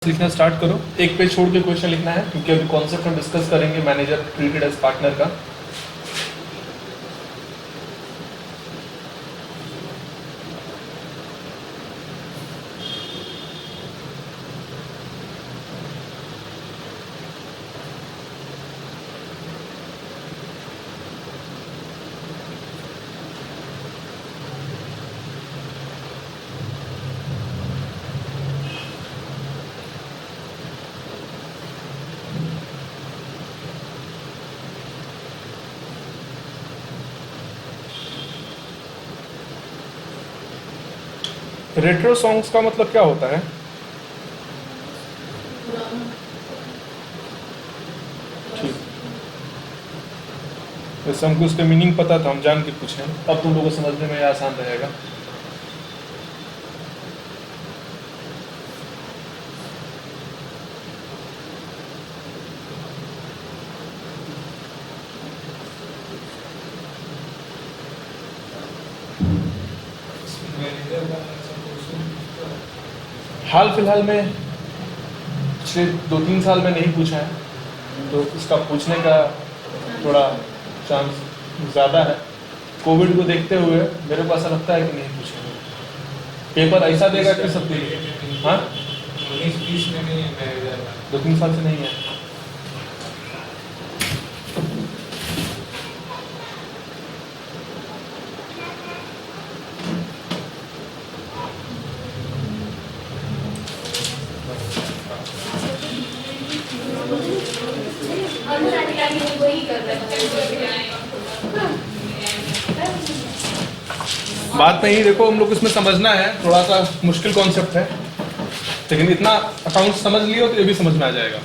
लिखना स्टार्ट करो। एक पेज छोड़ के क्वेश्चन लिखना है क्योंकि अभी कॉन्सेप्ट हम डिस्कस करेंगे मैनेजर ट्रीटेड एज पार्टनर का। रेट्रो सॉन्ग्स का मतलब क्या होता है? ठीक, वैसे हमको उसका मीनिंग पता था, हम जान के पूछे, अब तुम लोगों को समझने में आसान रहेगा। हाल फिलहाल में पिछले 2-3 साल में नहीं पूछा है, तो इसका पूछने का थोड़ा चांस ज़्यादा है। कोविड को देखते हुए मेरे को ऐसा लगता है कि नहीं पूछेंगे। पेपर ऐसा देगा कि सब देगा। हाँ, 19-20 में नहीं है, 2-3 साल से नहीं है। बात नहीं, देखो हम लोग इसमें समझना है, थोड़ा सा मुश्किल कॉन्सेप्ट है, लेकिन इतना अकाउंट समझ लियो तो ये भी समझ में आ जाएगा।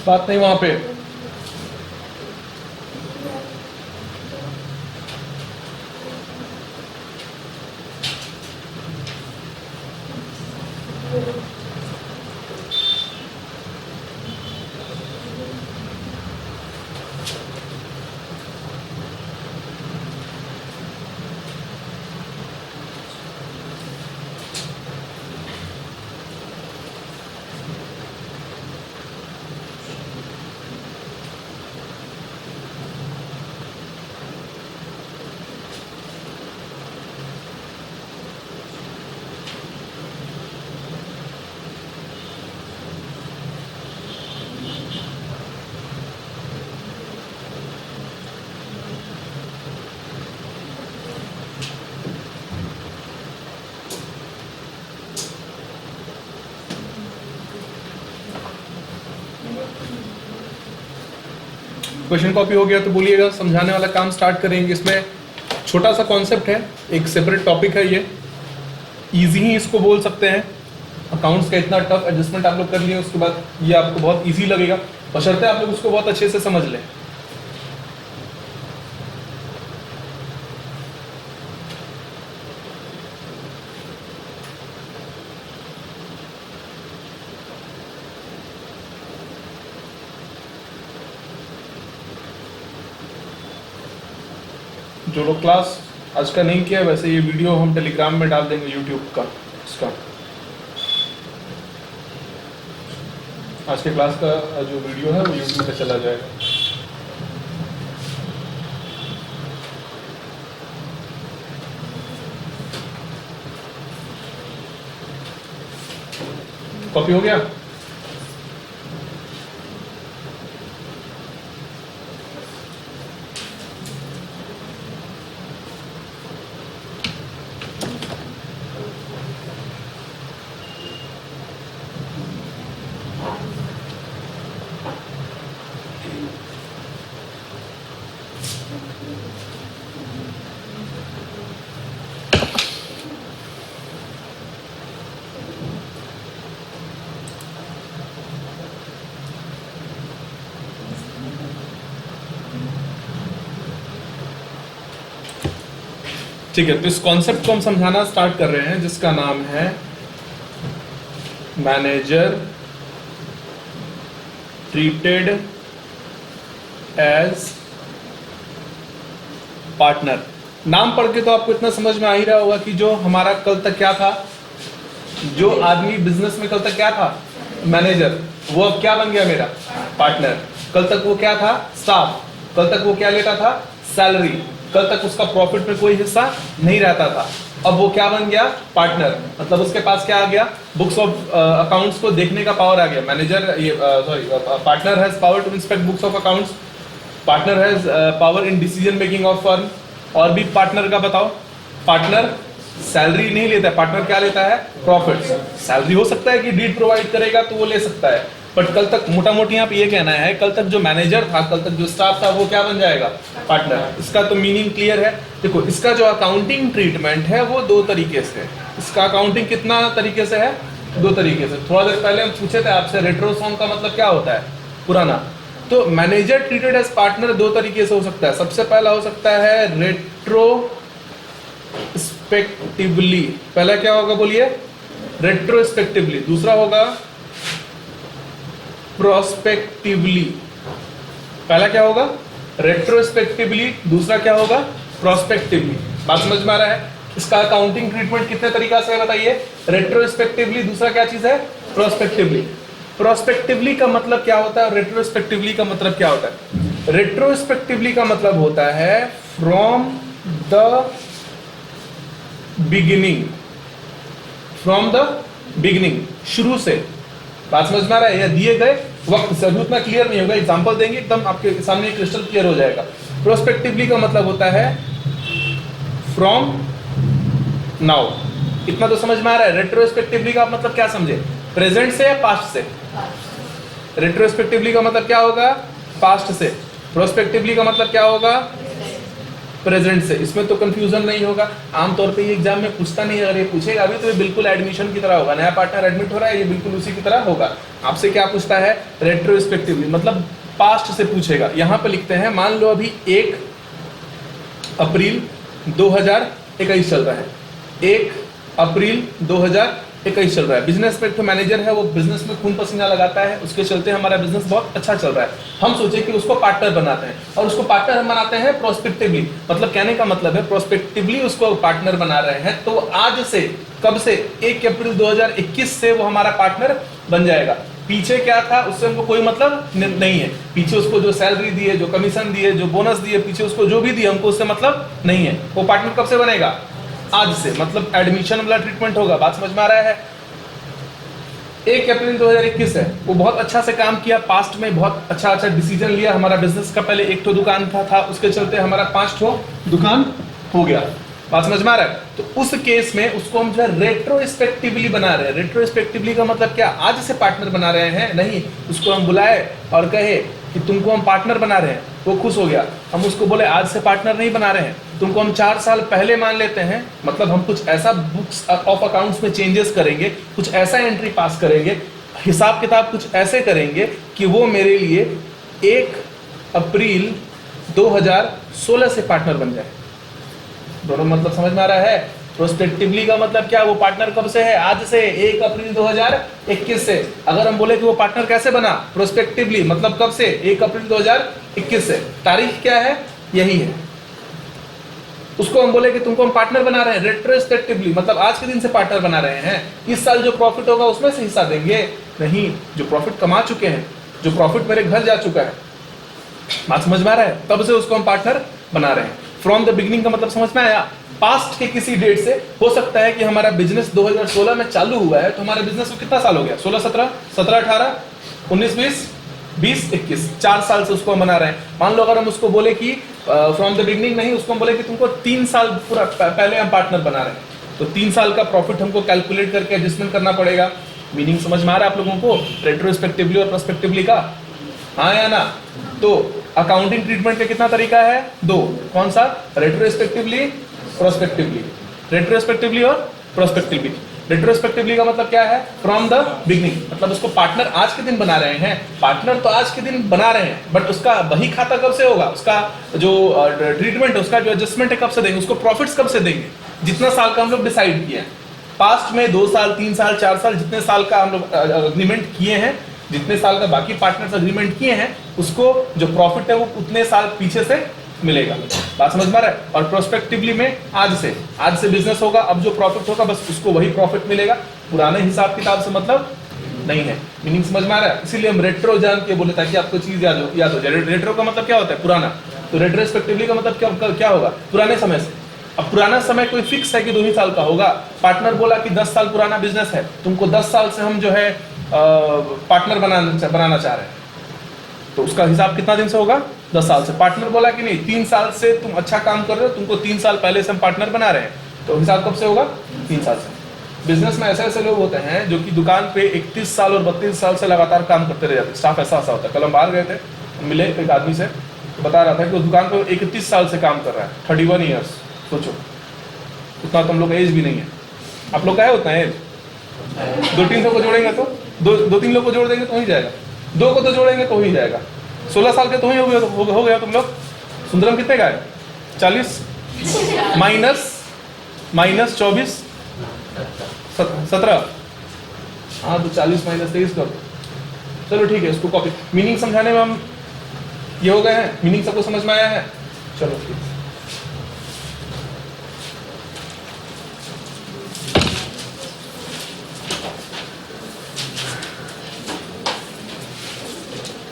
बात नहीं वहां पे। क्वेश्चन कॉपी हो गया तो बोलिएगा, समझाने वाला काम स्टार्ट करेंगे। इसमें छोटा सा कॉन्सेप्ट है, एक सेपरेट टॉपिक है, ये इजी ही इसको बोल सकते हैं। अकाउंट्स का इतना टफ एडजस्टमेंट आप लोग कर लिए, उसके बाद ये आपको बहुत इजी लगेगा, बशर्ते आप लोग उसको बहुत अच्छे से समझ लें। जो लोग क्लास आज का नहीं किया, वैसे ये वीडियो हम टेलीग्राम में डाल देंगे यूट्यूब का इसका। आज के क्लास का जो वीडियो है वो यूट्यूब पे चला जाएगा। कॉपी हो गया? ठीक है, तो इस कॉन्सेप्ट को हम समझाना स्टार्ट कर रहे हैं जिसका नाम है मैनेजर ट्रीटेड एज पार्टनर। नाम पढ़ के तो आपको इतना समझ में आ ही रहा होगा कि जो हमारा कल तक क्या था, जो आदमी बिजनेस में कल तक क्या था, मैनेजर, वो अब क्या बन गया, मेरा पार्टनर। कल तक वो क्या था, स्टाफ। कल तक वो क्या लेता था, सैलरी। कल तक उसका प्रॉफिट में कोई हिस्सा नहीं रहता था। अब वो क्या बन गया, पार्टनर। मतलब उसके पास क्या आ गया, बुक्स ऑफ अकाउंट्स को देखने का पावर आ गया। Manager partner has power to inspect books of accounts, partner has power in decision making of firm. और भी पार्टनर का बताओ। पार्टनर सैलरी नहीं लेता है, पार्टनर क्या लेता है, प्रॉफिट। सैलरी हो सकता है कि डीड प्रोवाइड करेगा तो वो ले सकता है, बट कल तक मोटा मोटी यहाँ पे ये कहना है, कल तक जो मैनेजर था, कल तक जो स्टाफ था, वो क्या बन जाएगा, पार्टनर। इसका तो मीनिंग क्लियर है। देखो, इसका जो अकाउंटिंग ट्रीटमेंट है वो दो तरीके से है। इसका अकाउंटिंग कितना तरीके से है, दो तरीके से। थोड़ा देर पहले हम पूछे थे आपसे रेट्रो सॉन्ग का मतलब क्या होता है, पुराना। तो मैनेजर ट्रीटेड एज पार्टनर दो तरीके से हो सकता है। सबसे पहला हो सकता है रेट्रोस्पेक्टिवली। पहला क्या होगा बोलिए, रेट्रोस्पेक्टिवली। दूसरा होगा प्रोस्पेक्टिवली। पहला क्या होगा, रेट्रोस्पेक्टिवली। दूसरा क्या होगा, प्रोस्पेक्टिवली। बात समझ में आ रहा है? इसका अकाउंटिंग ट्रीटमेंट कितने तरीका से है बताइए। रेट्रोस्पेक्टिवली, दूसरा क्या चीज है, प्रोस्पेक्टिवली। प्रोस्पेक्टिवली का मतलब क्या होता है और रेट्रोस्पेक्टिवली का मतलब क्या होता है? रेट्रोस्पेक्टिवली का मतलब होता है from the beginning. From the beginning, शुरू से। बात समझ में आ रहा है? या दिए गए वक्त से। अभी उतना क्लियर नहीं होगा, एग्जांपल देंगे एकदम आपके सामने क्रिस्टल क्लियर हो जाएगा। प्रोस्पेक्टिवली का मतलब होता है फ्रॉम नाउ। इतना तो समझ में आ रहा है। रेट्रोस्पेक्टिवली का मतलब क्या समझे, प्रेजेंट से या पास्ट से? रेट्रोस्पेक्टिवली का मतलब क्या होगा, पास्ट से। प्रोस्पेक्टिवली का मतलब क्या होगा, प्रेजेंट से। इसमें तो कंफ्यूजन नहीं होगा। आमतौर पे ये एग्जाम में पूछता नहीं है, अगर ये पूछेगा अभी तो ये बिल्कुल एडमिशन की तरह होगा। नया पार्टनर एडमिट हो रहा है, ये बिल्कुल उसी की तरह होगा। आपसे क्या पूछता है, रेट्रोस्पेक्टिवली मतलब पास्ट से पूछेगा। यहाँ पे लिखते हैं, मान लो अभी 1 अप्रैल 2021 चल रहा है। 1 अप्रैल 2021 चल रहा है। बिजनेस में एक तो मैनेजर है, वो बिजनेस में खून पसीना लगाता है, उसके चलते हमारा बिजनेस बहुत अच्छा चल रहा है। हम सोचे कि उसको पार्टनर बनाते हैं, और उसको पार्टनर हम बनाते हैं प्रोस्पेक्टिवली। मतलब कहने का मतलब है प्रोस्पेक्टिवली उसको पार्टनर बना रहे हैं। तो आज से, कब से, 1 अप्रैल 2021 से वो हमारा पार्टनर बन जाएगा। पीछे क्या था उससे हमको कोई मतलब नहीं है। पीछे उसको जो सैलरी दी है, जो कमीशन दिए, जो बोनस दिए, पीछे उसको जो भी दिए, हमको उससे मतलब नहीं है। वो पार्टनर कब से बनेगा, आज से। मतलब एडमिशन वाला ट्रीटमेंट होगा। बात समझ में आ रहा है? 1 अप्रैल 2021 है, वो बहुत अच्छा से काम किया, पास्ट में बहुत अच्छा डिसीजन लिया। हमारा बिजनेस का पहले 1 दुकान था, उसके चलते हमारा 5 दुकान हो गया। बात समझ में आ रहा है? तो उस केस में उसको हम जो है रेट्रोस्पेक्टिवली बना रहे हैं। रेट्रोस्पेक्टिवली का मतलब क्या, आज से पार्टनर बना रहे हैं नहीं। उसको हम बुलाए और कहे कि तुमको हम पार्टनर बना रहे हैं, वो खुश हो गया। हम उसको बोले आज से पार्टनर नहीं बना रहे हैं, तुमको हम 4 साल पहले मान लेते हैं। मतलब हम कुछ ऐसा बुक्स ऑफ अकाउंट्स में चेंजेस करेंगे, कुछ ऐसा एंट्री पास करेंगे, हिसाब किताब कुछ ऐसे करेंगे कि वो मेरे लिए 1 अप्रैल 2016 से पार्टनर बन जाए। दोनों मतलब समझ में आ रहा है? प्रोस्पेक्टिवली का मतलब क्या, वो पार्टनर कब से है, आज से, 1 अप्रैल 2021 से। अगर हम बोले कि वो पार्टनर कैसे बना, प्रोस्पेक्टिवली मतलब कब से, 1 अप्रैल 2021 से। तारीख क्या है, यही है। उसको हम बोले कि तुमको हम पार्टनर बना रहे हैं रेट्रोस्पेक्टिवली, मतलब आज के दिन से पार्टनर बना रहे हैं, इस साल जो प्रॉफिट होगा उसमें से हिस्सा देंगे। नहीं, जो प्रॉफिट कमा चुके हैं, जो प्रॉफिट मेरे घर जा चुका है, बात समझ में आ रहा है, तब से उसको हम पार्टनर बना रहे हैं। फ्रॉम द बिगिनिंग का मतलब समझ में आया। पास्ट के किसी डेट से हो सकता है कि हमारा बिजनेस 2016 में चालू हुआ है, तो हमारे बिजनेस को कितना साल हो गया, 16 17 17 18 19 20 20 21, 4 साल से उसको हम बना रहे हैं। मान लो अगर हम उसको बोले कि फ्रॉम द बिगिनिंग नहीं, उसको हम बोले कि तुमको 3 साल पूरा पहले हम पार्टनर बना रहे हैं, तो 3 साल का प्रॉफिट हमको कैलकुलेट करके एडजस्टमेंट करना पड़ेगा। मीनिंग समझ में आ रहा है आप लोगों को रेट्रोस्पेक्टिवली और प्रोस्पेक्टिवली का, हाँ या ना? तो अकाउंटिंग ट्रीटमेंट का कितना तरीका है, 2। कौन सा, रेट्रोस्पेक्टिवली प्रोस्पेक्टिवली, रेट्रोस्पेक्टिवली और प्रोस्पेक्टिवली। रेट्रोस्पेक्टिवली का मतलब क्या है, फ्रॉम द बिगिनिंग, मतलब उसको पार्टनर आज के दिन बना रहे हैं, पार्टनर तो आज के दिन बना रहे हैं, बट उसका बही खाता कब से होगा, उसका जो ट्रीटमेंट है, उसका जो एडजस्टमेंट है कब से देंगे, उसको प्रॉफिट्स कब से देंगे, जितना साल का हम लोग डिसाइड किए हैं। पास्ट में 2 साल 3 साल 4 साल जितने साल का हम लोग अग्रीमेंट किए हैं, जितने साल का बाकी पार्टनर्स अग्रीमेंट किए हैं, उसको जो प्रॉफिट है वो उतने साल पीछे से मिलेगा। बात समझ में आ रहा है? और प्रोस्पेक्टिवली में आज से बिजनेस होगा, अब जो प्रॉफिट होगा बस उसको वही प्रॉफिट मिलेगा, पुराने हिसाब किताब से मतलब नहीं है। मीनिंग समझ में आ रहा है? इसीलिए हम रेट्रो जान के बोले ताकि आपको चीज याद हो जाए। रेट्रो का मतलब क्या होता है, पुराना, तो रेट्रोस्पेक्टिवली का मतलब क्या होगा, पुराने समय से। अब पुराना समय कोई फिक्स है कि 2 ही साल का होगा। पार्टनर बोला कि 10 साल पुराना बिजनेस है, तुमको 10 साल से हम जो है पार्टनर बनाना चाह रहे हैं, तो उसका हिसाब कितना दिन से होगा, 10 साल से। पार्टनर बोला कि नहीं 3 साल से तुम अच्छा काम कर रहे हो, तुमको 3 साल पहले से हम पार्टनर बना रहे हैं, तो हिसाब कब से होगा, 3 साल से। बिजनेस में ऐसे ऐसे लोग होते हैं जो कि दुकान पे 31 साल और 32 साल से लगातार काम करते रह जाते हैं। स्टाफ ऐसा होता है। कल हम बाहर गए थे, मिले एक आदमी से, तो बता रहा था कि वो दुकान पे 31 साल से काम कर रहा है, 31 ईयर्स। सोचो, उतना तो हम लोग का एज भी नहीं है। आप लोग का है उतना एज? 2-3 लोग को जोड़ेंगे तो 2-3 लोग को जोड़ देंगे तो हो ही जाएगा, 2 को तो जोड़ेंगे तो हो ही जाएगा। 16 साल के तो ही हो गया तुम लोग। सुंदरम कितने का है, 40 माइनस 24 17, हाँ तो 40 माइनस 23 कर दो। चलो ठीक है, इसको कॉपी। मीनिंग समझाने में हम ये हो गए हैं, मीनिंग सबको समझ में आया है? चलो ठीक।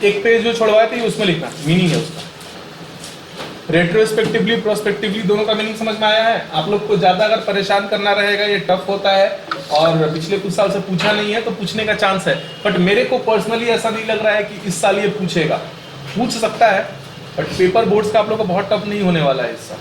एक पेज जो छोड़वाए थे उसमें लिखना मीनिंग है उसका। रेट्रोस्पेक्टिवली प्रोस्पेक्टिवली दोनों का मीनिंग समझ में आया है? आप लोग को ज्यादा अगर परेशान करना रहेगा, ये टफ होता है और पिछले कुछ साल से पूछा नहीं है, तो पूछने का चांस है। बट मेरे को पर्सनली ऐसा नहीं लग रहा है कि इस साल ये पूछेगा। पूछ सकता है, बट पेपर बोर्ड्स का आप लोग को बहुत टफ नहीं होने वाला है इस साल।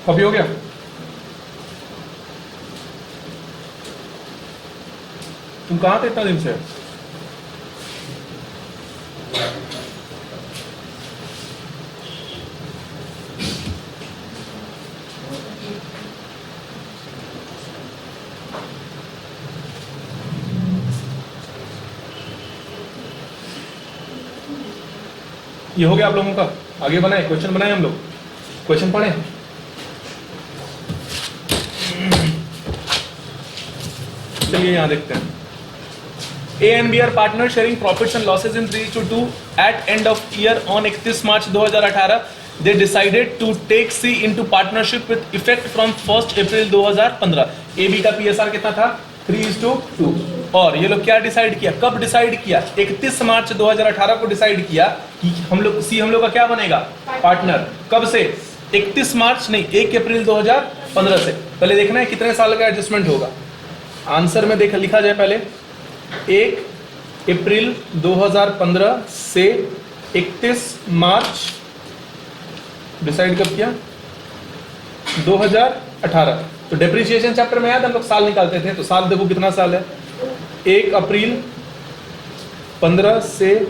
कॉपी हो गया? तुम कहाँ थे इतना दिन से? ये हो गया आप लोगों का? आगे बनाए, क्वेश्चन बनाए हम लोग, क्वेश्चन पढ़े। चलिए यहाँ देखते हैं। A and B are partners sharing profits and losses in 3:2 at end of year on 31 March 2018. They decided to take C into partnership with effect from 1 April 2015. AB का PSR कितना था? 3:2. और ये लोग क्या डिसाइड किया, कब डिसाइड किया? 31 मार्च 2018 को डिसाइड किया कि हम लोग C हम लोग का क्या बनेगा, पार्टनर। कब से? 31 मार्च नहीं, 1 अप्रैल 2015 से। पहले देखना है कितने साल का एडजस्टमेंट होगा। आंसर में देख लिखा जाए पहले 1 अप्रैल 2015 से 31 मार्च डिसाइड कब किया, 2018। तो डेप्रिसिएशन चैप्टर में याद हम लोग साल निकालते थे, तो साल देखो कितना साल है, 1 अप्रैल 15 से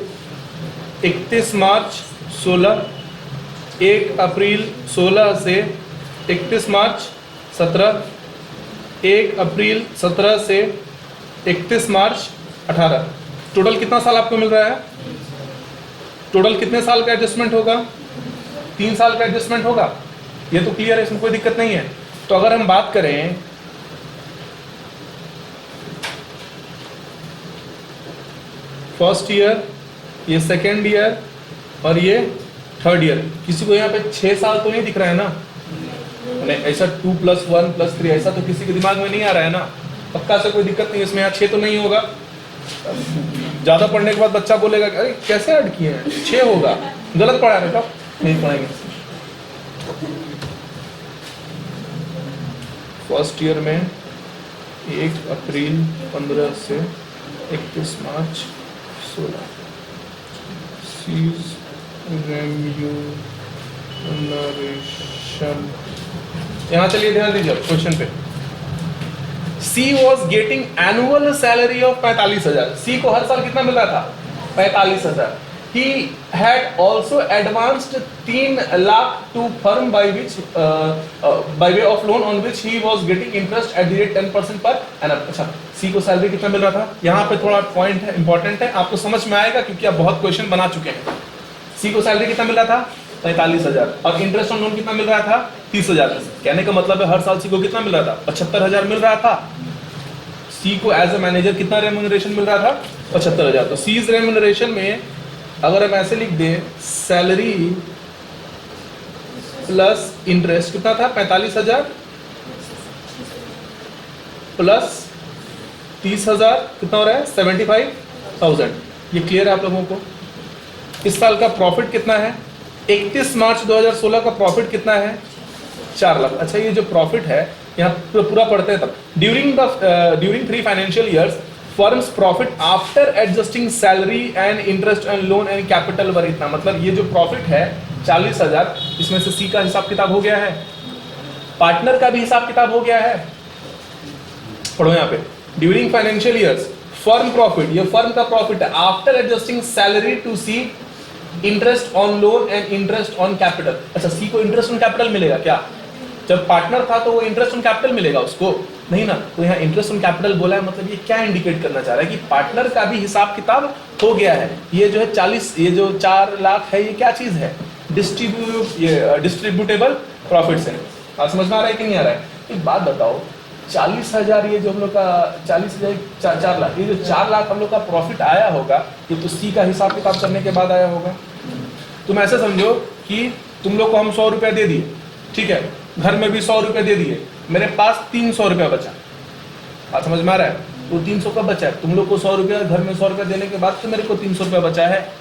31 मार्च 16, 1 अप्रैल 16 से 31 मार्च 17, 1 अप्रैल 17 से 31 मार्च 18। टोटल कितना साल आपको मिल रहा है? टोटल कितने साल का एडजस्टमेंट होगा? 3 साल का एडजस्टमेंट होगा। ये तो क्लियर है, इसमें कोई दिक्कत नहीं है। तो अगर हम बात करें फर्स्ट ईयर, ये सेकेंड ईयर और ये थर्ड ईयर, किसी को यहाँ पे 6 साल तो नहीं दिख रहा है ना? ऐसा 2 + 1 + 3 ऐसा तो किसी के दिमाग में नहीं आ रहा है ना? पक्का से कोई दिक्कत नहीं, इसमें यहाँ 6 तो नहीं होगा। ज्यादा पढ़ने के बाद बच्चा बोलेगा अरे कैसे ऐड किए हैं, 6 होगा, गलत पढ़ा रहे तो नहीं पढ़ाएंगे। फर्स्ट ईयर में 1 अप्रैल 15 से 31 मार्च 16, सीज रेम्यूनरेशन। यहाँ चलिए ध्यान दीजिए क्वेश्चन पे। C was getting annual salary of 45,000। C को हर साल कितना मिल रहा था? 45,000। He had also advanced 3 lakh to firm by way of loan on which he was getting interest at the rate 10% per annum। अच्छा, सी को salary कितना मिल रहा था? यहाँ पे थोड़ा पॉइंट है, इंपॉर्टेंट है, आपको समझ में आएगा क्योंकि आप बहुत क्वेश्चन बना चुके हैं। सी को सैलरी कितना मिल रहा था? 45,000 और इंटरेस्ट ऑन लोन कितना मिल रहा था? 30,000। कहने का मतलब है हर साल सी को कितना मिल रहा था? 75,000 मिल रहा था। सी को एज ए मैनेजर कितना रेम्यूनरेशन मिल रहा था? 75,000। तो सीज रेम्यूनरेशन में अगर हम ऐसे लिख दें सैलरी प्लस इंटरेस्ट कितना था? 45,000 प्लस 30,000 कितना हो रहा है? 75,000। ये क्लियर है आप लोगों को? इस साल का प्रॉफिट कितना है? 31 मार्च 2016 का प्रॉफिट कितना है? 4 लाख। अच्छा, ये जो प्रॉफिट है यहाँ पूरा पढ़ते हैं तब। During 3 financial years firms profit after adjusting salary and interest and loan and capital were इतना। मतलब ये जो प्रॉफिट है 40,000, इसमें से सी का हिसाब किताब हो गया है, पार्टनर का भी हिसाब किताब हो गया है। पढ़ो यहाँ पे, during financial years firm profit, ये फर्म का प्रॉफिट है after adjusting salary to C interest on loan and interest on capital. अच्छा, सी को इंटरेस्ट ऑन कैपिटल मिलेगा क्या? जब पार्टनर था तो वो इंटरेस्ट ऑन कैपिटल मिलेगा उसको नहीं ना? तो यहाँ इंटरेस्ट ऑन कैपिटल बोला है, मतलब ये क्या इंडिकेट करना चाह रहा है कि पार्टनर का भी हिसाब किताब हो गया है। ये जो है 40, ये जो 4 लाख है, ये क्या चीज है? डिस्ट्रीब्यूटेबल प्रॉफिट्स है। आप समझ में आ रहा है कि नहीं आ रहा है? एक बात बताओ, 40,000 ये जो हम लोग का 40,000 4 लाख, ये जो 4 लाख हम लोग का प्रॉफिट आया होगा, ये तो सी का हिसाब किताब करने के बाद आया होगा। तुम ऐसे समझो कि तुम लोग को हम 100 रुपया दे दिए, ठीक है, घर में भी 100 रुपये दे दिए, मेरे पास 300 रुपया बचा। बात समझ में आ रहा है? तो 300 कब बचा है? तुम लोग को 100 रुपया, घर में 100 रुपया देने के बाद तो मेरे को 300 रुपया बचा है।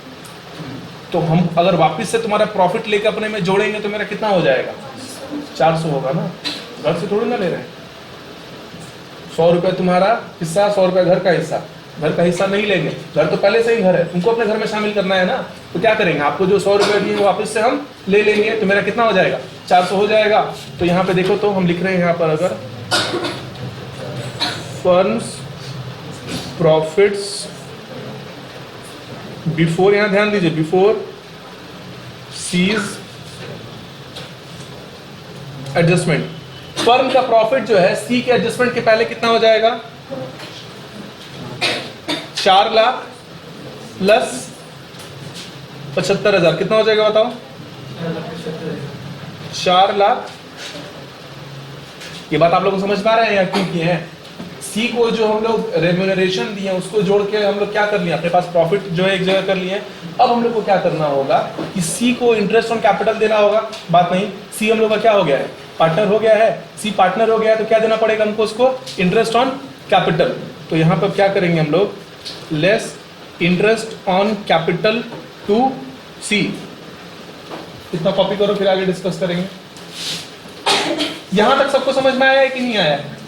तो हम अगर वापस से तुम्हारा प्रॉफिट लेकर अपने में जोड़ेंगे तो मेरा कितना हो जाएगा? 400 होगा ना? घर से थोड़ी ना ले रहे हैं। 100 रुपया तुम्हारा हिस्सा, 100 रुपया घर का हिस्सा। घर का हिस्सा नहीं लेंगे, घर तो पहले से ही घर है, तुमको अपने घर में शामिल करना है ना। तो क्या करेंगे, आपको जो 100 रुपये दिए वापस से हम ले लेंगे, तो मेरा कितना हो जाएगा? 400 हो जाएगा। तो यहाँ पे देखो, तो हम लिख रहे हैं यहाँ पर, अगर फर्म्स प्रॉफिट्स बिफोर, यहाँ ध्यान दीजिए, बिफोर सीज एडजस्टमेंट, फर्म का प्रॉफिट जो है सी के एडजस्टमेंट के पहले कितना हो जाएगा? 4 लाख प्लस 75,000 कितना हो जाएगा बताओ? 4 लाख। ये बात आप लोगों को समझ पा रहे हैं या क्यों किए हैं? सी को जो हम लोग रेम्यूनरेशन दिए उसको जोड़ के हम लोग क्या कर लिए, अपने पास प्रॉफिट जो है एक जगह कर लिए। अब हम लोग को क्या करना होगा कि सी को इंटरेस्ट ऑन कैपिटल देना होगा। बात नहीं, सी हम लोग का क्या हो गया है? पार्टनर हो गया है। सी पार्टनर हो गया है तो क्या देना पड़ेगा हमको उसको? Interest on capital. तो यहाँ पर क्या करेंगे हम लोग? Less interest on capital to C. इतना कॉपी करो, फिर आगे डिस्कस करेंगे। यहां तक सबको समझ में आया है कि नहीं आया है?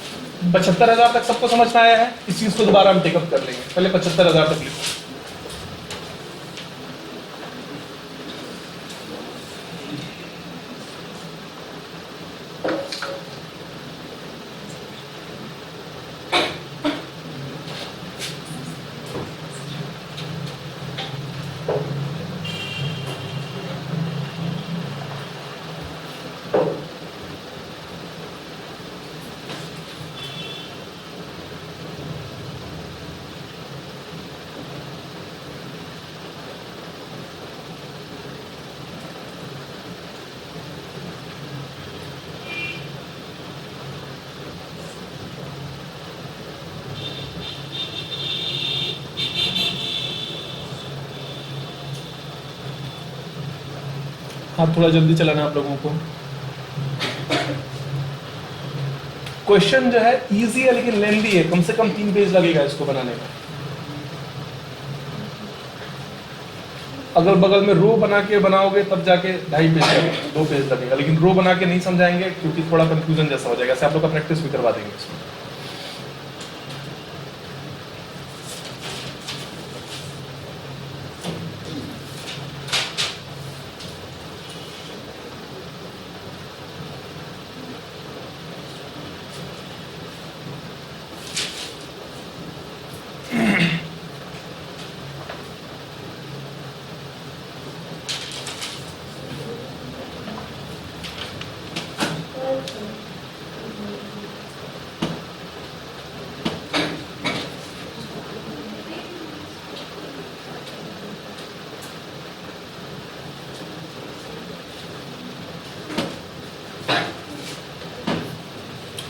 75,000 तक सबको समझ में आया है? इस चीज को दोबारा हम टेकअप कर लेंगे। पहले 75,000 तक लिखो। हाथ थोड़ा जल्दी चलाना है आप लोगों को। क्वेश्चन जो है इजी है लेकिन लेंदी है, कम से कम 3 पेज लगेगा इसको बनाने में। अगल बगल में रो बना के बनाओगे तब जाके 2.5 पेज लगेगा, 2 पेज लगेगा, लेकिन रो बना के नहीं समझाएंगे क्योंकि थोड़ा कंफ्यूजन जैसा हो जाएगा। ऐसे आप लोग का प्रैक्टिस भी करवा देंगे इसमें।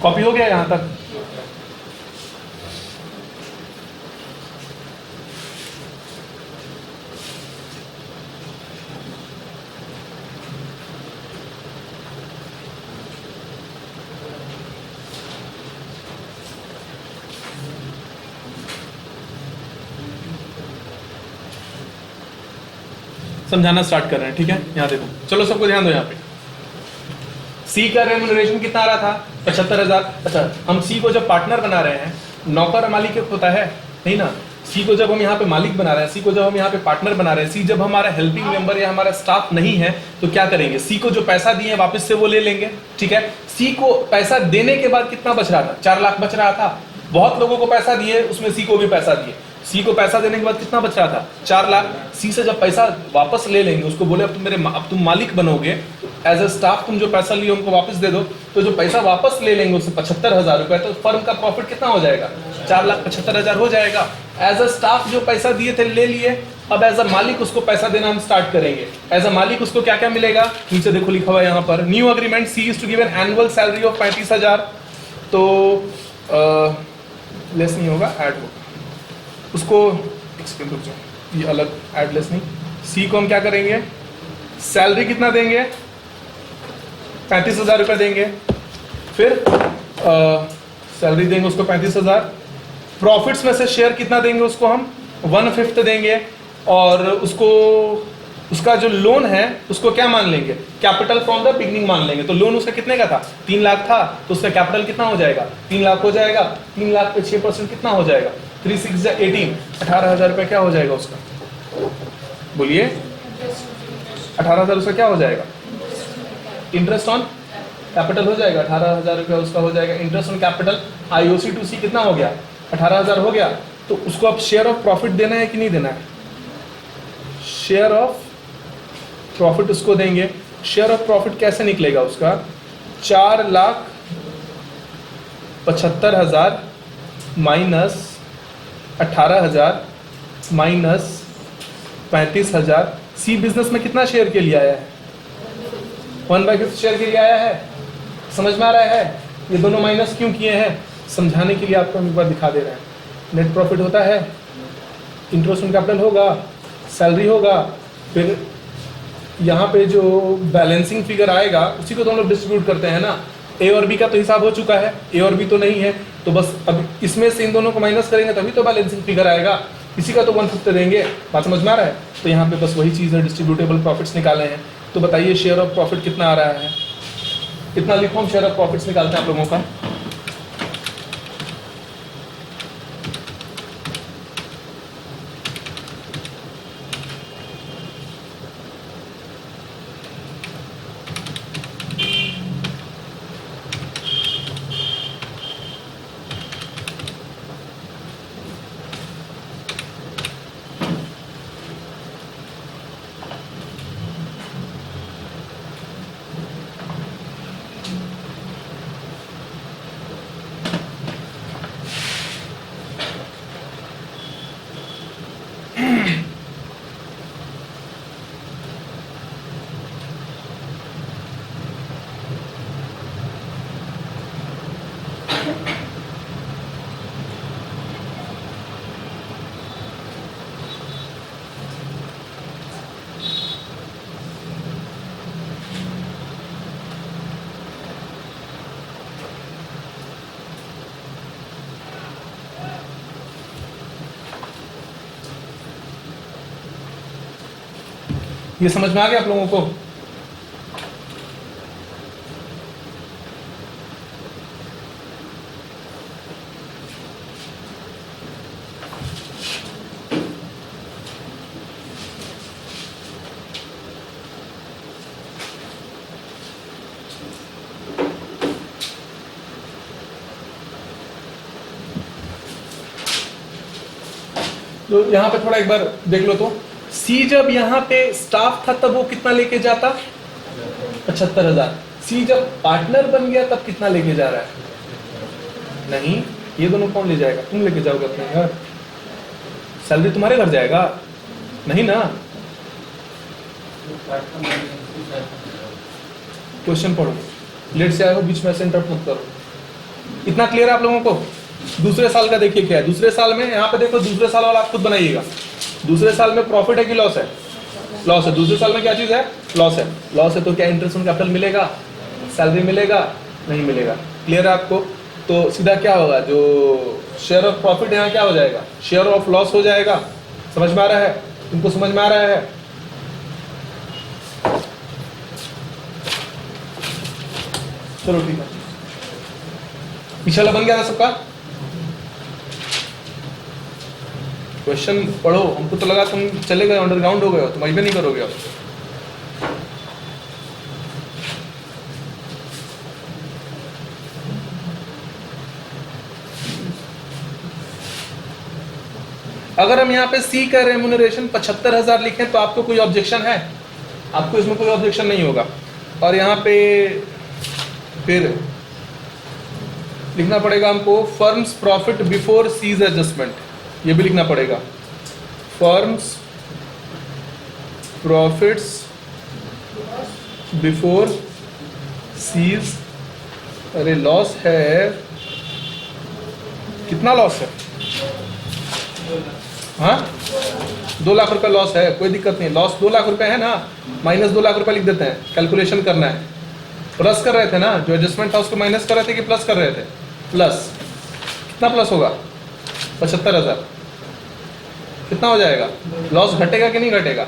कॉपी हो गया यहां तक? समझाना स्टार्ट कर रहे हैं, ठीक है? यहाँ देखो, चलो सबको ध्यान दो। यहाँ पे सी का रेम्यूनरेशन कितना आ रहा था? 75,000। अच्छा, हम सी को जब पार्टनर बना रहे हैं, नौकर मालिक एक होता है नहीं ना? सी को जब हम यहाँ पे मालिक बना रहे हैं, सी को जब हम यहाँ पे पार्टनर बना रहे हैं, सी जब हमारा हेल्पिंग मेंबर या हमारा स्टाफ नहीं है तो क्या करेंगे? सी को जो पैसा दिए वापस से वो ले लेंगे, ठीक है? सी को पैसा देने के बाद कितना बच रहा था? 4 लाख बच रहा था। बहुत लोगों को पैसा दिए, उसमें सी को भी पैसा दिए। सी को पैसा देने के बाद कितना बच रहा था? 4 लाख। सी से जब पैसा वापस ले लेंगे, उसको बोले अब तुम मालिक बनोगे, एज ए स्टाफ तुम जो पैसा लिए उनको वापस दे दो, तो जो पैसा वापस ले लेंगे उससे 75,000 रुपए, तो फर्म का प्रॉफिट कितना हो जाएगा? 4,75,000 हो जाएगा। एज अ स्टाफ जो पैसा दिए थे ले लिए, अब एज अ मालिक उसको पैसा देना हम स्टार्ट करेंगे। एज अ मालिक उसको क्या क्या मिलेगा? नीचे देखो लिखा हुआ है यहाँ पर, new agreement, C is to give an annual salary of 35,000। तो लेस नहीं होगा, ऐड होगा उसको, ये अलग ऐड लेस नहीं। सी को हम क्या करेंगे? सैलरी कितना देंगे? 35,000 रुपए देंगे। फिर सैलरी देंगे उसको 35,000। प्रॉफिट्स में से शेयर कितना देंगे उसको? हम 1/5 देंगे। और उसको उसका जो लोन है उसको क्या मान लेंगे? कैपिटल फ्रॉम द बिगनिंग मान लेंगे। तो लोन उसका कितने का था? 3 लाख था, तो उसका कैपिटल कितना हो जाएगा? 3 लाख हो जाएगा। 3 लाख पे 6% कितना हो जाएगा? 3 6 18, 18,000 रुपये क्या हो जाएगा उसका? बोलिए, 18,000 उसका क्या हो जाएगा? इंटरेस्ट ऑन कैपिटल हो जाएगा। 18,000 रुपया उसका हो जाएगा interest on capital. IOC to C कितना हो गया? 18,000 हो गया। तो उसको अब शेयर ऑफ प्रॉफिट देना है कि नहीं देना है? शेयर ऑफ प्रॉफिट उसको देंगे। शेयर ऑफ प्रॉफिट कैसे निकलेगा उसका? 4,75,000 माइनस 18,000 माइनस 35,000। सी बिजनेस में कितना शेयर के लिए आया है? 1/5 शेयर के लिए आया है। समझ में आ रहा है? ये दोनों माइनस क्यों किए हैं समझाने के लिए आपको हम एक बार दिखा दे रहे हैं। नेट प्रॉफिट होता है, इंटरेस्ट ऑन कैपिटल होगा, सैलरी होगा, फिर यहाँ पे जो बैलेंसिंग फिगर आएगा उसी को तो हम लोग डिस्ट्रीब्यूट करते हैं ना। ए और बी का तो हिसाब हो चुका है, ए और बी तो नहीं है, तो बस अब इसमें से इन दोनों को माइनस करेंगे तभी तो बैलेंसिंग फिगर आएगा। इसी का तो 1/5 देंगे। बात समझ में आ रहा है? तो यहाँ पे बस वही चीज़ है, डिस्ट्रीब्यूटेबल प्रॉफिट्स निकाले हैं। तो बताइए शेयर ऑफ प्रॉफिट कितना आ रहा है? कितना लिखो हम शेयर ऑफ प्रॉफिट्स निकालते हैं आप लोगों का? ये समझ में आ गया आप लोगों को? तो यहाँ पे थोड़ा एक बार देख लो तो, सी जब यहाँ पे स्टाफ था तब वो कितना लेके जाता? 75,000। सी जब पार्टनर बन गया तब कितना लेके जा रहा है? नहीं, ये दोनों कौन ले जाएगा? तुम लेके जाओगे अपने घर, सैलरी तुम्हारे घर जाएगा नहीं ना। क्वेश्चन पढ़ो, लेट से आए हो, बीच में से इंटरप्ट मत करो। इतना क्लियर है आप लोगों को? दूसरे साल का देखिए क्या है। दूसरे साल में यहाँ पे देखो, दूसरे साल वाला आप खुद बनाइएगा। दूसरे साल में प्रॉफिट है कि लॉस है? लॉस है। दूसरे साल में क्या चीज है? लॉस है। लॉस है तो क्या इंटरेस्ट ऑन कैपिटल मिलेगा? सैलरी मिलेगा? नहीं मिलेगा। क्लियर है आपको? तो सीधा क्या होगा, जो शेयर ऑफ प्रॉफिट यहाँ क्या हो जाएगा? शेयर ऑफ लॉस हो जाएगा। समझ में आ रहा है? तुमको समझ में आ रहा है? चलो ठीक है, पिछला बन गया था सबका? क्वेश्चन पढ़ो। हमको तो लगा तुम चले गए, अंडरग्राउंड हो गए हो, तुम अभी भी नहीं करोगे अब। अगर हम यहाँ पे सी का रेम्यूनरेशन 75,000 लिखें तो आपको कोई ऑब्जेक्शन है? आपको इसमें कोई ऑब्जेक्शन नहीं होगा। और यहाँ पे फिर लिखना पड़ेगा हमको firm's profit before C's adjustment, ये भी लिखना पड़ेगा। फर्म्स प्रॉफिट्स बिफोर सीज, अरे लॉस है, कितना लॉस है? हाँ, 2 लाख रुपए लॉस है, कोई दिक्कत नहीं। लॉस 2 लाख रुपए है ना, माइनस 2 लाख रुपए लिख देते हैं। कैलकुलेशन करना है, प्लस कर रहे थे ना, जो एडजस्टमेंट था उसको माइनस कर रहे थे कि प्लस कर रहे थे? प्लस। कितना प्लस होगा? 75,000। कितना हो जाएगा? लॉस घटेगा कि नहीं घटेगा?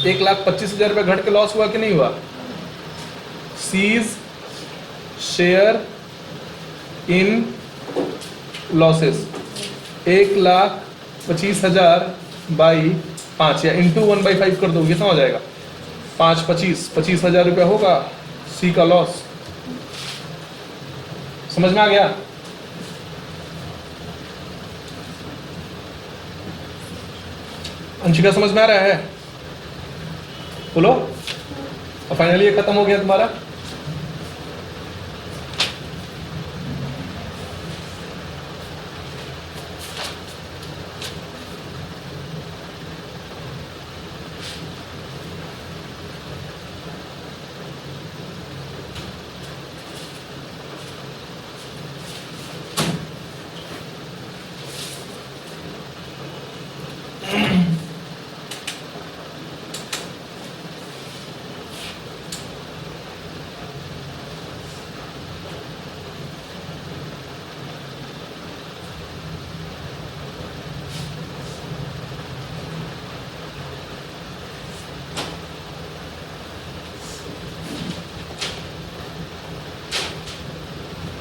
1,25,000 रुपये घट के लॉस हुआ कि नहीं हुआ? C's share in losses 1,25,000 by 5 या इंटू 1/5 कर दो, कितना हो जाएगा? 5 25 25,000 रुपया होगा सी का लॉस। समझ में आ गया? अंशिका समझ में आ रहा है? बोलो। और फाइनली ये खत्म हो गया तुम्हारा।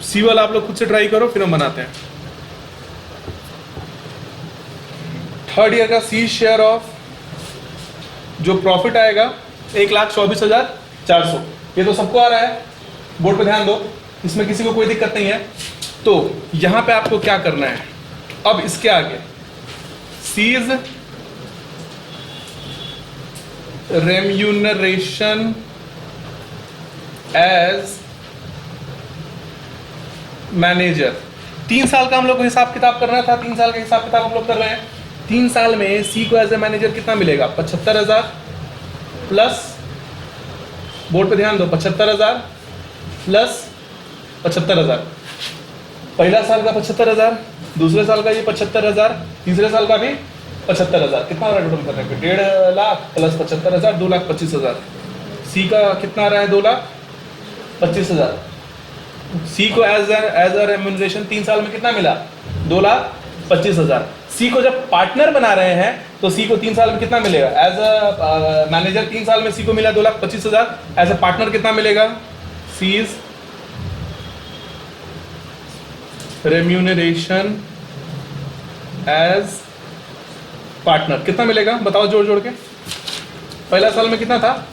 सी वाला आप लोग खुद से ट्राई करो, फिर हम बनाते हैं। थर्ड ईयर का सी शेयर ऑफ जो प्रॉफिट आएगा 1,24,400, ये तो सबको आ रहा है, बोर्ड पे ध्यान दो, इसमें किसी को कोई दिक्कत नहीं है। तो यहां पे आपको क्या करना है, अब इसके आगे सीज रेम्यूनरेशन एज मैनेजर। 3 साल का हम लोग को हिसाब किताब करना था, 3 साल का हिसाब किताब हम लोग कर रहे हैं। 3 साल में सी को एज ए मैनेजर कितना मिलेगा? 75,000 प्लस, बोर्ड पे ध्यान दो, 75,000 प्लस 75,000। पहला साल का 75,000, दूसरे साल का ये 75,000, तीसरे साल का भी 75,000। कितना हो रहा है टोटल करने पे? 1.5 लाख प्लस 75,000, 2,25,000। सी का कितना आ रहा है? 2,25,000। सी को एज अ रेम्यूनरेशन 3 साल में कितना मिला? 2,25,000। सी को जब पार्टनर बना रहे हैं तो सी को 3 साल में कितना मिलेगा? एज अ मैनेजर 3 साल में सी को मिला 2,25,000। एज अ पार्टनर कितना मिलेगा? सी इज रेम्यूनरेशन एज पार्टनर कितना मिलेगा बताओ जोड़ जोड़ के? पहला साल में कितना था?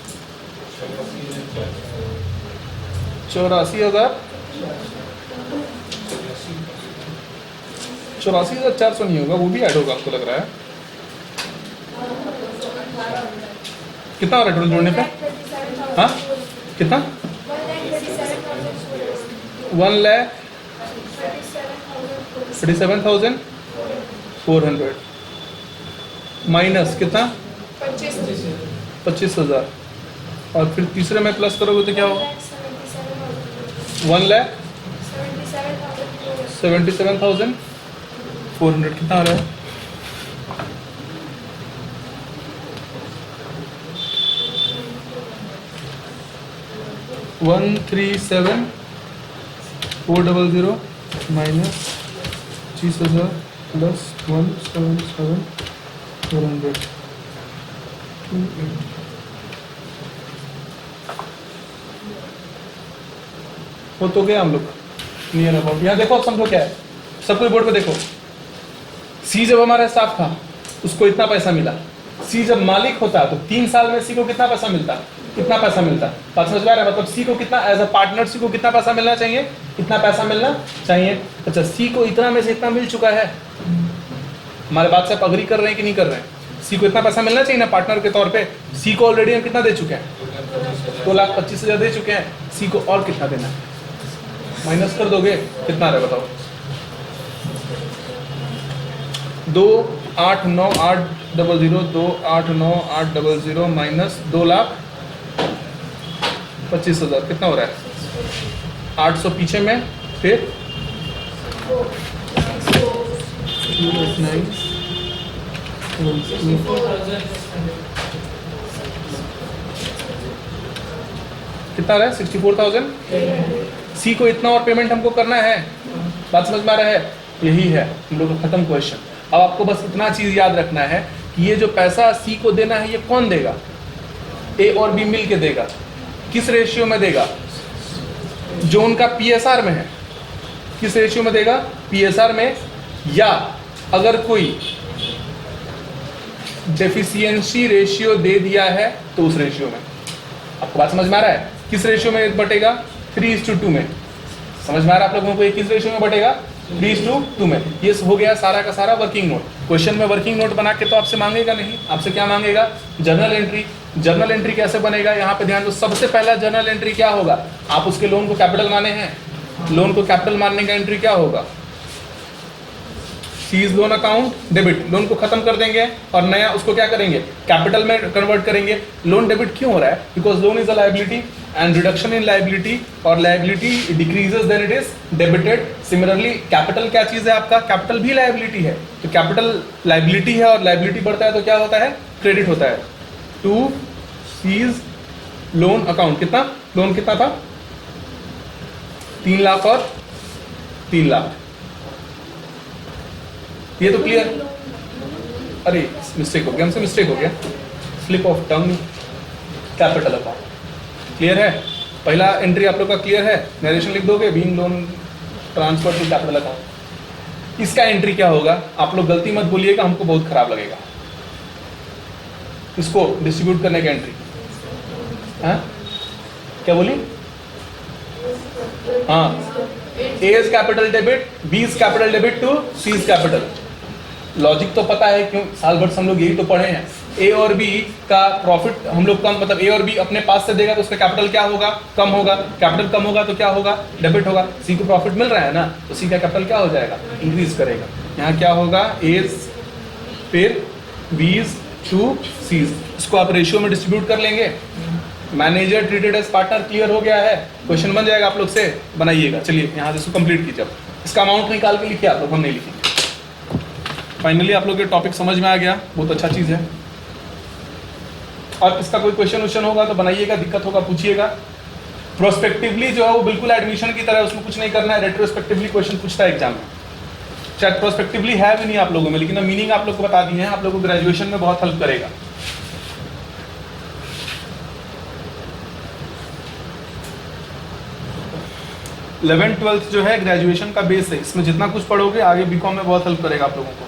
84,000। 84,400 नहीं होगा, वो भी ऐड होगा हमको लग रहा है। कितना हो रहा है टोटल जोड़ने पे? हाँ कितना? 1,37,400 माइनस कितना? 25,000। और फिर तीसरे में प्लस करोगे तो क्या होगा? 1,77,400 कितना आ रहा है? $137,400 माइनस 25,000 प्लस 177,400 वो तो गया हम लोग नियर अबाउट। यहाँ देखो, अब समझो क्या है, सब कोई बोर्ड पे देखो। सी जब हमारा स्टाफ था उसको इतना पैसा मिला। सी जब मालिक होता तो 3 साल में सी को कितना पैसा मिलता? कितना पैसा मिलता? बात समझ में आ रहा है? मतलब सी को कितना, एज अ पार्टनर सी को कितना पैसा मिलना चाहिए? कितना पैसा मिलना चाहिए? अच्छा, सी को इतना में से इतना मिल चुका है। हमारे बात से आप अग्री कर रहे हैं कि नहीं कर रहे हैं? सी को इतना पैसा मिलना चाहिए ना पार्टनर के तौर पे। सी को ऑलरेडी हम कितना दे चुके हैं? 2,25,000 दे चुके हैं। सी को और कितना देना है? माइनस कर दोगे कितना आ रहा है बताओ? 2,89,800 2,89,800 माइनस 2,25,000 कितना हो रहा है? 800 पीछे में, फिर 2,89,000 कितना रहा है? 64,000। सी को इतना और पेमेंट हमको करना है। बात समझ में आ रहा है? यही है हम लोग का खत्म क्वेश्चन। अब आपको बस इतना चीज याद रखना है कि ये जो पैसा सी को देना है ये कौन देगा? ए और बी मिल के देगा। किस रेशियो में देगा? जो उनका पीएसआर में है। किस रेशियो में देगा? पीएसआर में, या अगर कोई डेफिशिएंसी रेशियो दे दिया है तो उस रेशियो में। आपको बात समझ में आ रहा है? किस रेशियो में बटेगा? 3:2 में। समझ में आ रहा है आप लोगों को? ये किस रेशियो में बटेगा? 3:2 में। ये हो गया सारा का सारा वर्किंग नोट। क्वेश्चन में वर्किंग नोट बना के तो आपसे मांगेगा नहीं। आपसे क्या मांगेगा? Journal entry. जर्नल एंट्री कैसे बनेगा? यहाँ पे ध्यान दो। सबसे पहला जर्नल एंट्री क्या होगा? आप उसके लोन को कैपिटल माने हैं, लोन को कैपिटल मानने का एंट्री क्या होगा? C's loan account debit. Loan को खत्म कर देंगे और नया उसको क्या करेंगे? कैपिटल में कन्वर्ट करेंगे। लोन डेबिट क्यों हो रहा है? Because loan is a liability and reduction in liability, और liability decreases then it is debited. Similarly capital क्या चीज है आपका? कैपिटल भी लायबिलिटी है। तो कैपिटल लायबिलिटी है और लायबिलिटी बढ़ता है तो क्या होता है? क्रेडिट होता है। To C's loan account. कितना लोन कितना था? 3 लाख और 3 लाख। ये तो क्लियर? अरे मिस्टेक हो गया, हमसे मिस्टेक हो गया, slip of tongue. Capital account clear है? पहला एंट्री आप लोग का क्लियर है? नरेशन लिख दोगे, being loan transfer to capital account. इसका एंट्री क्या होगा? आप लोग गलती मत बोलिएगा, हमको बहुत खराब लगेगा। इसको डिस्ट्रीब्यूट करने का एंट्री। हाँ क्या बोली? हाँ, A is capital debit, B is capital debit to C is capital. Logic तो पता है, क्यों साल भर से हम लोग यही तो पढ़े हैं। ए और बी का प्रॉफिट हम लोग कम, मतलब ए और बी अपने पास से देगा तो उसका कैपिटल क्या होगा? कम होगा। कैपिटल कम होगा तो क्या होगा? डेबिट होगा। सी को प्रॉफिट मिल रहा है ना, तो सी का कैपिटल क्या हो जाएगा? इंक्रीज करेगा। यहाँ क्या होगा? एज फिर बीज टू सीज। इसको आप रेशियो में डिस्ट्रीब्यूट कर लेंगे। Manager treated as partner clear हो गया है। क्वेश्चन बन जाएगा आप लोग से, बनाइएगा। चलिए यहाँ से इसको कंप्लीट कीजिए। अब इसका अमाउंट निकाल के लिखिए आप लोग, हम नहीं लिखेंगे। फाइनली आप लोग ये टॉपिक समझ में आ गया, बहुत अच्छा चीज़ है। और इसका कोई क्वेश्चन होगा तो बनाइएगा, दिक्कत होगा पूछिएगा। प्रोस्पेक्टिवली जो है वो बिल्कुल एडमिशन की तरह, उसमें कुछ नहीं करना है। रेट्रोस्पेक्टिवली क्वेश्चन पूछता है एग्जाम में। शायद प्रोस्पेक्टिवली है भी नहीं आप लोगों में, लेकिन मीनिंग आप लोग को बता दी है, आप लोगों को ग्रेजुएशन में बहुत हेल्प करेगा। इलेवेंथ ट्वेल्थ जो है ग्रेजुएशन का बेस है, इसमें जितना कुछ पढ़ोगे आगे बीकॉम में बहुत हेल्प करेगा आप लोगों को।